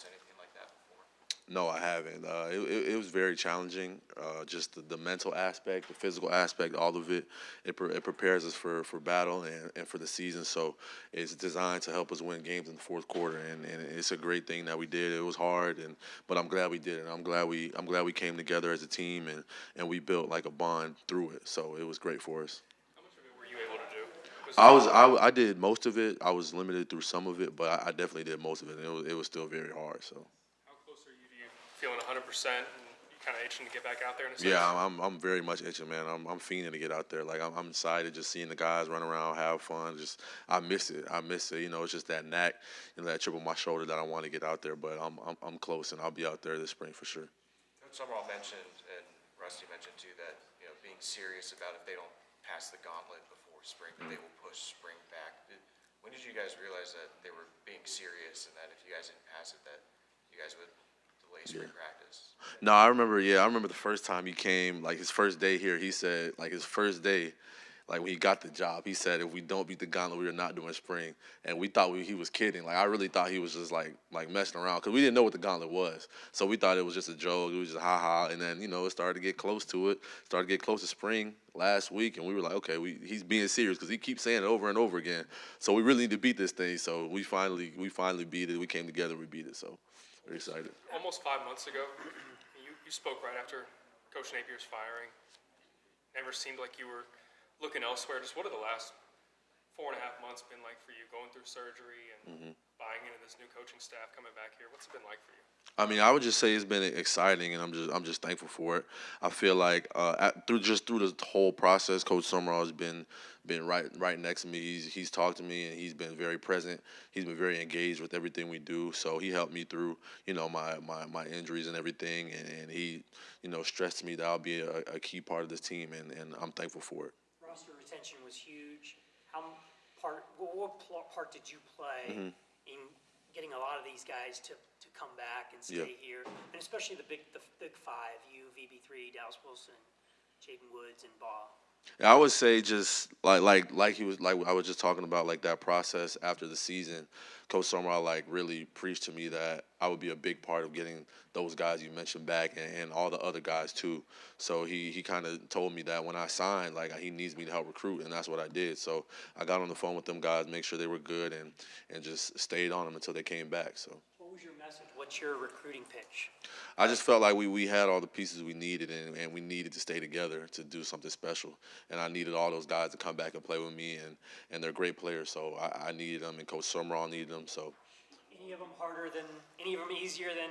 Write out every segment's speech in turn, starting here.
experience anything like that before? No, I haven't. It was very challenging. Just the mental aspect, the physical aspect, all of it. It prepares us for battle and for the season. So it's designed to help us win games in the fourth quarter, and it's a great thing that we did. It was hard, but I'm glad we did it. I'm glad we came together as a team and we built like a bond through it. So it was great for us. How much of it were you able to do? Was I did most of it. I was limited through some of it, but I definitely did most of it. And it was still very hard. So. how close are you to you feeling 100% and you kind of itching to get back out there in a sense? Yeah, I'm very much itching, man. I'm fiending to get out there. Like I'm excited just seeing the guys run around, have fun. Just I miss it. I miss it. It's just that knack and that chip on my shoulder that I want to get out there. But I'm close, and I'll be out there this spring for sure. Coach Summerall mentioned, and Rusty mentioned too, that being serious about if they don't pass the gauntlet before spring, that they will push spring back. When did you guys realize that they were being serious, and that if you guys didn't pass it, that you guys would delay spring practice? No, I remember. Yeah, I remember the first time he came. Like his first day here, he said, like his first day, like when he got the job, he said, if we don't beat the gauntlet, we are not doing spring. And we thought he was kidding. Like I really thought he was just like messing around because we didn't know what the gauntlet was. So we thought it was just a joke. It was just ha ha. And then it started to get close to it. Started to get close to spring last week, and we were like, okay, he's being serious because he keeps saying it over and over again. So we really need to beat this thing. So we finally beat it. We came together, we beat it. So we're excited. Almost 5 months ago, you spoke right after Coach Napier's firing. Never seemed like you were looking elsewhere. Just what have the last 4.5 months been like for you, going through surgery and buying into this new coaching staff, coming back here? What's it been like for you? I mean, I would just say it's been exciting, and I'm just thankful for it. I feel like through the whole process, Coach Summerall has been right next to me. He's talked to me, and he's been very present. He's been very engaged with everything we do. So he helped me through my injuries and everything, and he stressed to me that I'll be a key part of this team, and I'm thankful for it. Roster retention was huge. What part did you play in getting a lot of these guys to come back and stay here, and especially the big five: you, VB3, Dallas Wilson, Jaden Woods, and Baugh? Yeah, I would say just like he was like I was just talking about like that process after the season. Coach Summerall like really preached to me that I would be a big part of getting those guys you mentioned back and all the other guys too. So he kind of told me that when I signed, like he needs me to help recruit, and that's what I did. So I got on the phone with them guys, make sure they were good, and just stayed on them until they came back. So. What was your message? What's your recruiting pitch? I just felt like we had all the pieces we needed, and we needed to stay together to do something special. And I needed all those guys to come back and play with me, and they're great players. So I needed them, and Coach Summerall needed them. So Any of them easier than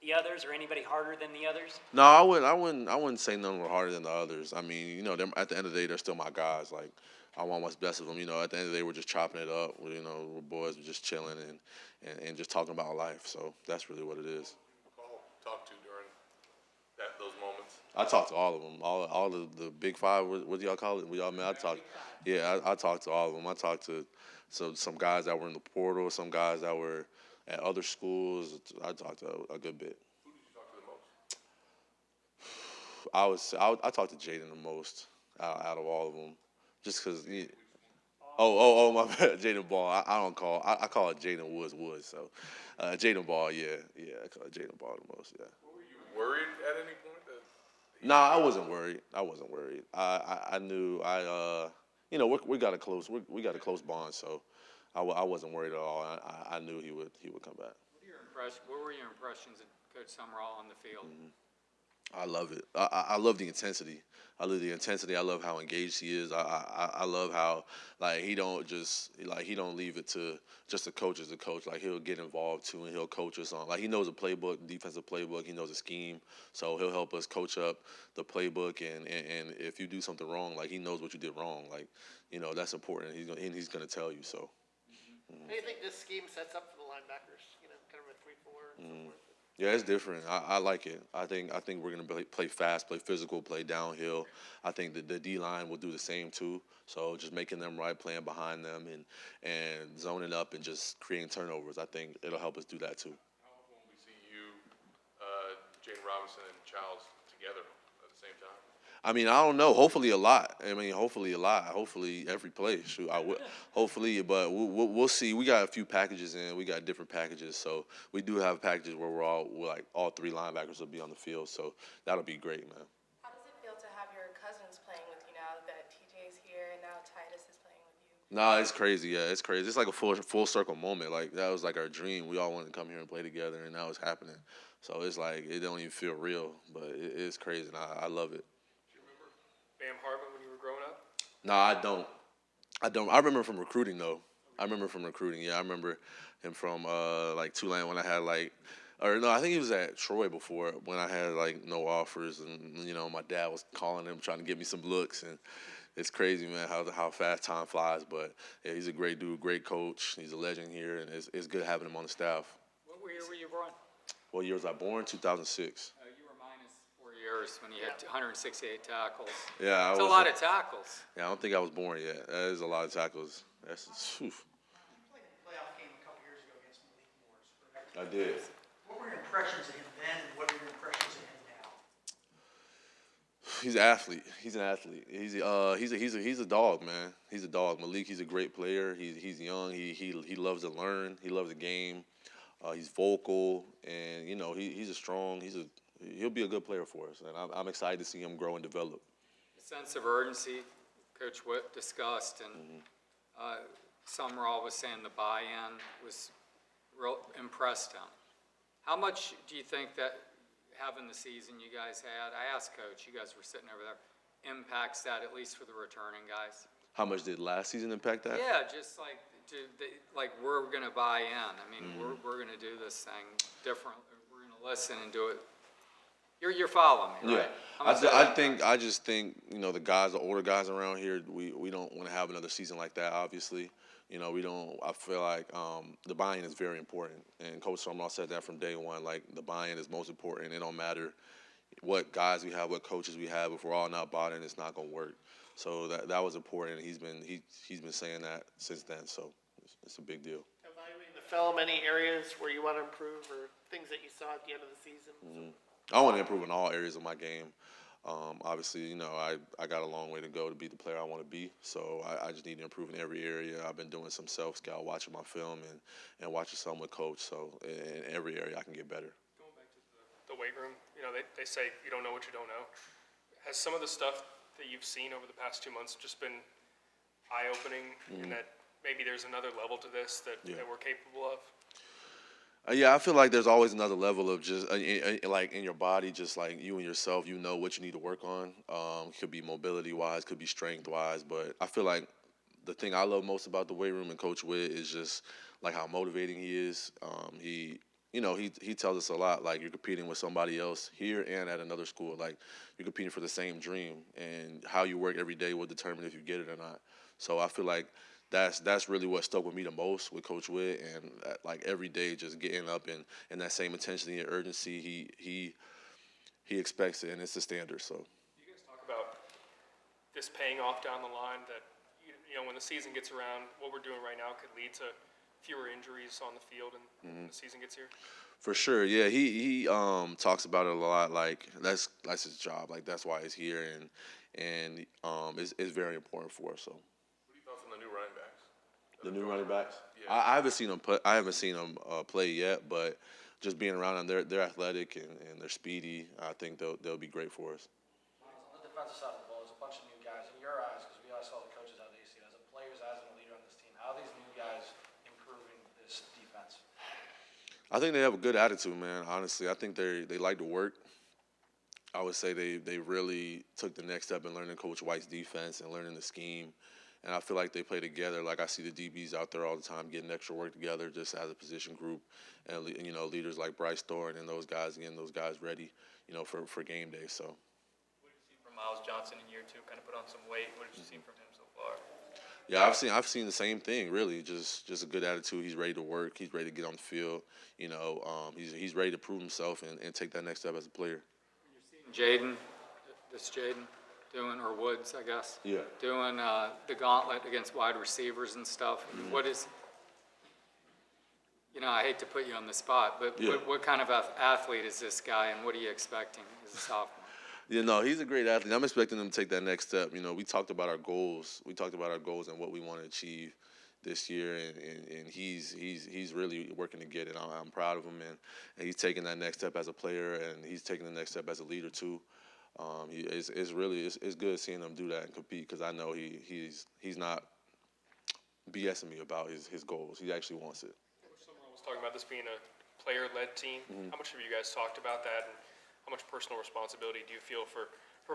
the others, or anybody harder than the others? no, I wouldn't say none were harder than the others. I mean, them, at the end of the day, they're still my guys. Like I want what's best of them. At the end of the day, we're just chopping it up. We're boys, we're just chilling and just talking about life. So that's really what it is. Talk to during those moments? I talked to all of them, all of the big five. What do y'all call it? We all man. I talked. Yeah, I talked to all of them. I talked to some guys that were in the portal, some guys that were at other schools. I talked to a good bit. Who did you talk to the most? I talked to Jaden the most out of all of them, just because. Oh, my bad, Jaden Ball. I don't call. I call it Jaden Woods. So, Jaden Ball. Yeah, I call it Jaden Ball the most. Yeah. Were you worried at any point that? Nah, I wasn't worried. I knew we got a close bond, so I wasn't worried at all. I knew he would come back. What were your impressions of Coach Summerall on the field? I love it. I love the intensity. I love the intensity. I love how engaged he is. I love how he don't leave it to just the coach as a coach. Like he'll get involved too, and he'll coach us on. Like he knows the playbook, defensive playbook. He knows the scheme, so he'll help us coach up the playbook. And if you do something wrong, like he knows what you did wrong. Like that's important. He's gonna tell you. So. How do you think this scheme sets up for the linebackers? Kind of a 3-4 and so forth. Yeah, it's different. I like it. I think we're gonna play fast, play physical, play downhill. I think the D line will do the same too. So just making them right, playing behind them, and zoning up and just creating turnovers. I think it'll help us do that too. How often will we see you, Jaden Robinson, and Childs together at the same time? I mean, I don't know. Hopefully a lot. I mean, hopefully a lot. Hopefully every play. Shoot, I would. Hopefully, but we'll see. We got a few packages in. We got different packages, so we do have packages where we're like all three linebackers will be on the field. So that'll be great, man. How does it feel to have your cousins playing with you now that TJ's here and now Titus is playing with you? Nah, it's crazy. Yeah, it's crazy. It's like a full circle moment. Like that was like our dream. We all wanted to come here and play together, and now it's happening. So it's like it don't even feel real, but it's crazy, and I love it. Do you remember Bam Harmon when you were growing up? No, I don't. I don't. I remember from recruiting though. I remember from recruiting. Yeah, I remember him from like Tulane when I had like, or no, I think he was at Troy before when I had like no offers, and my dad was calling him trying to give me some looks, and it's crazy, man, how fast time flies. But yeah, he's a great dude, great coach. He's a legend here, and it's good having him on the staff. What year were you born? What year was I born? 2006. You were minus 4 years when you had 168 tackles. Yeah, That's a lot of tackles. Yeah, I don't think I was born yet. That is a lot of tackles. That's whew. You played in a playoff game a couple years ago against Malik Morris, correct? I did. What were your impressions of him then, and what are your impressions of him now? He's an athlete. He's an athlete. He's a dog, man. He's a dog. Malik, he's a great player. He's young. He loves to learn. He loves the game. He's vocal, and he's a strong. He'll be a good player for us, and I'm excited to see him grow and develop. The sense of urgency, Coach Witt discussed, and Summerall was saying the buy-in was real impressed him. How much do you think that having the season you guys had, I asked Coach, you guys were sitting over there, impacts that at least for the returning guys? How much did last season impact that? Yeah, just like we're gonna buy in. I mean, we're gonna do this thing different. We're gonna listen and do it. You're following me, right? Yeah, I just think the guys, the older guys around here, we don't want to have another season like that. Obviously, we don't. I feel like the buy-in is very important, and Coach Summerall said that from day one. Like the buy-in is most important. It don't matter what guys we have, what coaches we have. If we're all not bought in, it's not gonna work. So that was important. He's been saying that since then. So it's a big deal. Evaluating the film, any areas where you want to improve or things that you saw at the end of the season? I want to improve in all areas of my game. Obviously, I got a long way to go to be the player I want to be. So I just need to improve in every area. I've been doing some self-scout, watching my film and watching some with Coach. So in every area, I can get better. Going back to the weight room, they say you don't know what you don't know. Has some of the stuff that you've seen over the past 2 months just been eye-opening in that maybe there's another level to this that we're capable of? Yeah, I feel like there's always another level of just like in your body, just like you and yourself, what you need to work on. Could be mobility wise, could be strength wise, but I feel like the thing I love most about the weight room and Coach Witt is just like how motivating he is. He tells us a lot. Like you're competing with somebody else here and at another school. Like you're competing for the same dream, and how you work every day will determine if you get it or not. So I feel like that's really what stuck with me the most with Coach Witt, and like every day just getting up and that same intensity and urgency he expects it, and it's the standard. So You guys talk about this paying off down the line, that when the season gets around, what we're doing right now could lead to fewer injuries on the field and when the season gets here? for sure, yeah, he talks about it a lot. Like that's his job. Like that's why he's here, and it's very important for us. So. What are your thoughts on the new running backs? The new running backs. Yeah. I haven't seen them. I haven't seen them play yet, but just being around them, they're athletic and they're speedy. I think they'll be great for us. On the defensive side of the ball, there's a bunch of new guys. In your eyes, because we always saw the coaches out there, as a players, as a leader on this team, how are these new guys improving this defense? I think they have a good attitude, man. Honestly, I think they like to work. I would say they really took the next step in learning Coach White's defense and learning the scheme. And I feel like they play together. Like I see the DBs out there all the time getting extra work together just as a position group. And, leaders like Bryce Thorne and those guys, getting those guys ready, for game day. So. What did you see from Myles Johnson in year 2? Kind of put on some weight. What did you see from him so far? Yeah, I've seen the same thing. Really, just a good attitude. He's ready to work. He's ready to get on the field. He's ready to prove himself and take that next step as a player. You're seeing Jaden doing, or Woods, I guess. Yeah. Doing the gauntlet against wide receivers and stuff. What is, I hate to put you on the spot, but Yeah. what kind of athlete is this guy, and what are you expecting as a sophomore? You know, he's a great athlete. I'm expecting him to take that next step. You know, we talked about our goals. We talked about our goals and what we want to achieve this year, and he's really working to get it. I'm proud of him, and he's taking that next step as a player, and he's taking the next step as a leader too. It's good seeing him do that and compete because I know he's not BSing me about his goals. He actually wants it. Coach Summerall was talking about this being a player-led team. How much have you guys talked about that, and how much personal responsibility do you feel for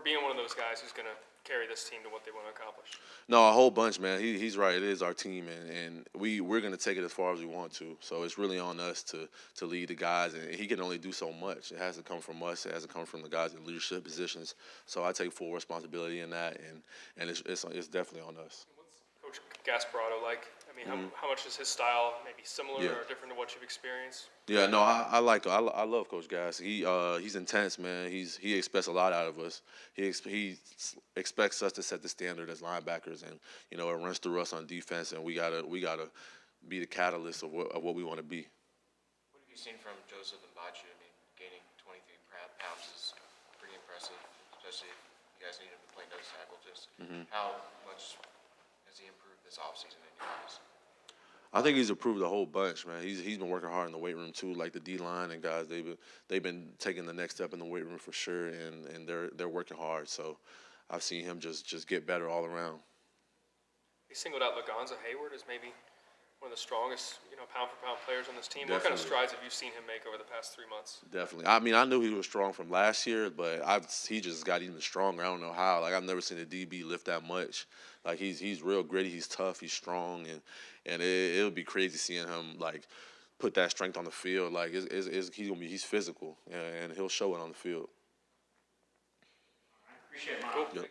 being one of those guys who's going to carry this team to what they want to accomplish? No, a whole bunch, man. He's right. It is our team, and we're gonna take it as far as we want to. So it's really on us to lead the guys, and he can only do so much. It has to come from us. It has to come from the guys in leadership positions. So I take full responsibility in that, and it's definitely on us. Coach Gasparotto like? I mean, how much is his style maybe similar Yeah. or different to what you've experienced? Yeah, no, I like I love Coach Gas. He's intense, man. He expects a lot out of us. He expects us to set the standard as linebackers, and you know it runs through us on defense, and we gotta be the catalyst of what we want to be. What have you seen from Joseph and Bachu? I mean, gaining 23 pounds is pretty impressive, especially if you guys need him to play nose tackle. Just how much has he improved this offseason in your eyes? I think he's improved a whole bunch, man. He's been working hard in the weight room too, like the D line and guys. They've been taking the next step in the weight room for sure, and they're working hard. So I've seen him just get better all around. He singled out Lagonza Hayward as maybe one of the strongest, pound-for-pound players on this team. What kind of Definitely. strides have you seen him make over the past 3 months? Definitely. I mean, I knew he was strong from last year, but he just got even stronger. I don't know how. Like I've never seen a DB lift that much. Like he's real gritty. He's tough. He's strong, and it'll be crazy seeing him like put that strength on the field. Like he's physical, and he'll show it on the field. Appreciate it, Cool. Yep.